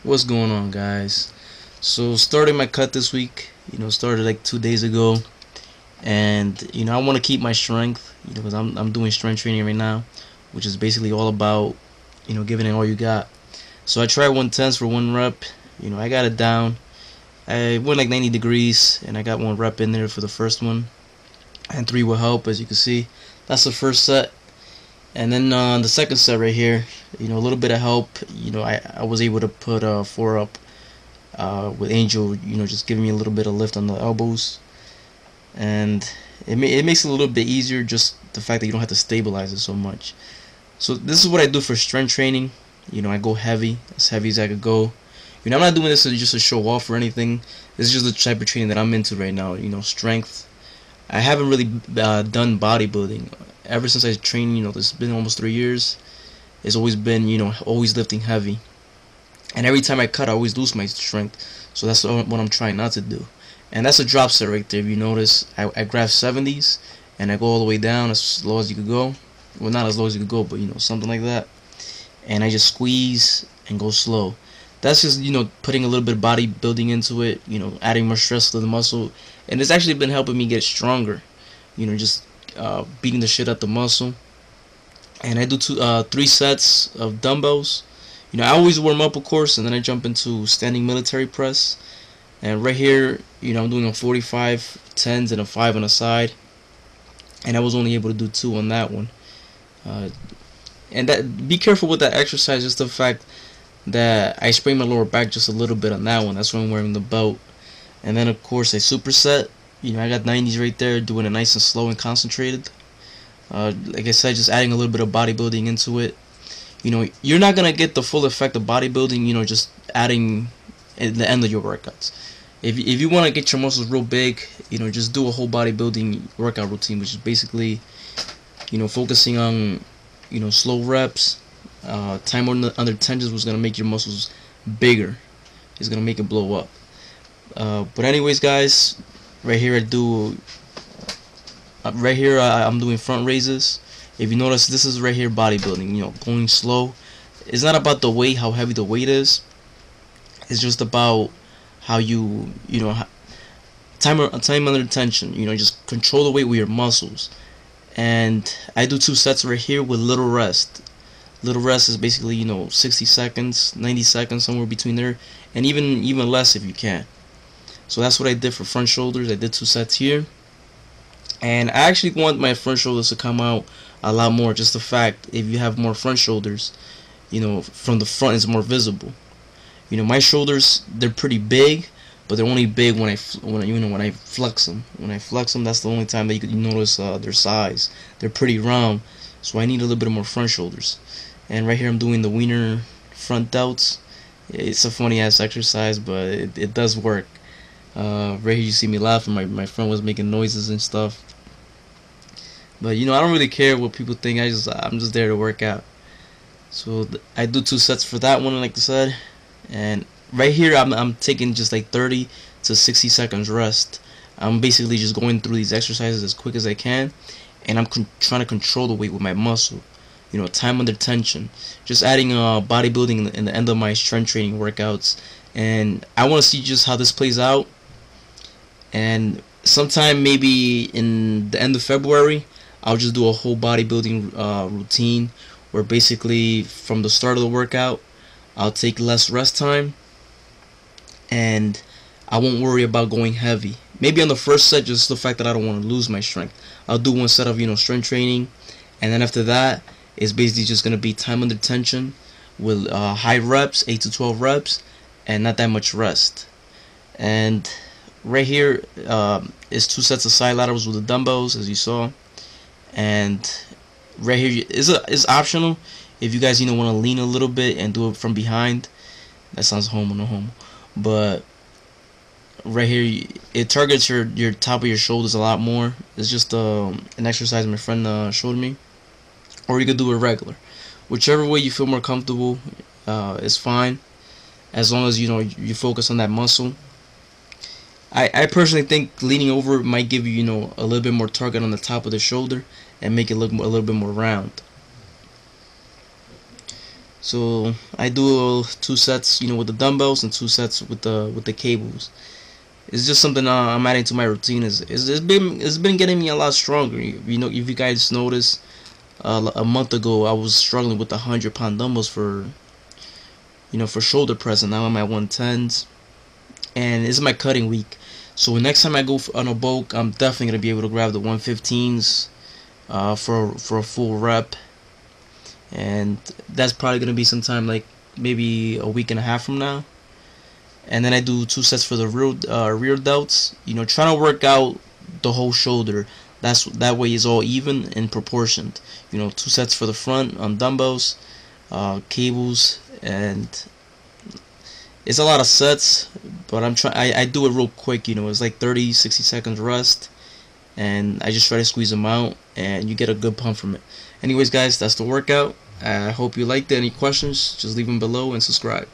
What's going on, guys? So starting my cut this week, started like 2 days ago, and I want to keep my strength, because I'm doing strength training right now, which is basically all about giving it all you got. So I tried 110s for 1 rep. I got it down. I went like 90 degrees, and I got 1 rep in there for the first one, and 3 will help, as you can see. That's the first set. And then the second set right here, a little bit of help. I was able to put 4 up with Angel, just giving me a little bit of lift on the elbows, and it makes it a little bit easier, just the fact that you don't have to stabilize it so much. So this is what I do for strength training. I go heavy as I could go. I'm not doing this just to show off or anything. This is just the type of training that I'm into right now. Strength. I haven't really done bodybuilding ever since I trained. This has been almost 3 years. It's always been, always lifting heavy. And every time I cut, I always lose my strength. So that's what I'm trying not to do. And that's a drop set right there. If you notice, I grab 70s and I go all the way down as low as you could go. Well, not as low as you could go, but something like that. And I just squeeze and go slow. That's just putting a little bit of bodybuilding into it. Adding more stress to the muscle, and it's actually been helping me get stronger. Just beating the shit out the muscle. And I do 3 sets of dumbbells. I always warm up, of course, and then I jump into standing military press. And right here, I'm doing a 45 10s and a 5 on the side. And I was only able to do 2 on that one. And that, be careful with that exercise, just the fact that I sprained my lower back just a little bit on that one. That's why I'm wearing the belt. And then, of course, a superset. I got 90s right there, doing it nice and slow and concentrated. Like I said, just adding a little bit of bodybuilding into it. You're not gonna get the full effect of bodybuilding, just adding at the end of your workouts. If you want to get your muscles real big, just do a whole bodybuilding workout routine, which is basically, focusing on, slow reps. Time under tensions was gonna make your muscles bigger. It's gonna make it blow up. But anyways, guys, right here I'm doing front raises. If you notice, this is right here bodybuilding. Going slow. It's not about the weight, how heavy the weight is. It's just about how you time under tension. Just control the weight with your muscles. And I do 2 sets right here with little rest. Little rest is basically 60 seconds, 90 seconds, somewhere between there, and even less if you can. So that's what I did for front shoulders. I did 2 sets here, and I actually want my front shoulders to come out a lot more. Just the fact, if you have more front shoulders, from the front it's more visible. My shoulders, they're pretty big, but they're only big when I flex them. When I flex them, that's the only time that you notice their size. They're pretty round, so I need a little bit more front shoulders. And right here I'm doing the wiener front delts. It's a funny ass exercise, but it does work. Right here you see me laughing. My friend was making noises and stuff. But I don't really care what people think. I'm just there to work out. So I do 2 sets for that one, like I said. And right here I'm taking just like 30 to 60 seconds rest. I'm basically just going through these exercises as quick as I can, and I'm trying to control the weight with my muscle. Time under tension. Just adding bodybuilding in the end of my strength training workouts. And I want to see just how this plays out. And sometime maybe in the end of February, I'll just do a whole bodybuilding routine, where basically from the start of the workout, I'll take less rest time, and I won't worry about going heavy. Maybe on the first set, just the fact that I don't want to lose my strength. I'll do 1 set of strength training, and then after that, it's basically just gonna be time under tension with high reps, 8 to 12 reps, and not that much rest. And right here is 2 sets of side laterals with the dumbbells, as you saw. And right here is optional if you guys want to lean a little bit and do it from behind. That sounds homo, no homo. But right here it targets your top of your shoulders a lot more. It's just an exercise my friend showed me. Or you could do it regular. Whichever way you feel more comfortable is fine, as long as you focus on that muscle. I personally think leaning over might give you a little bit more target on the top of the shoulder and make it look a little bit more round. So I do 2 sets, with the dumbbells and 2 sets with the cables. It's just something I'm adding to my routine. It's been getting me a lot stronger. If you guys notice, a month ago I was struggling with the 100-pound dumbbells for shoulder press, and now I'm at 110s, and it's my cutting week. So next time I go on a bulk, I'm definitely gonna be able to grab the 115s for a full rep, and that's probably gonna be sometime like maybe a week and a half from now. And then I do 2 sets for the rear delts. Trying to work out the whole shoulder. That way is all even and proportioned. 2 sets for the front on dumbbells, cables, and it's a lot of sets. But I do it real quick. It's like 30-60 seconds rest, and I just try to squeeze them out, and you get a good pump from it. Anyways, guys, that's the workout. I hope you liked it. Any questions, just leave them below and subscribe.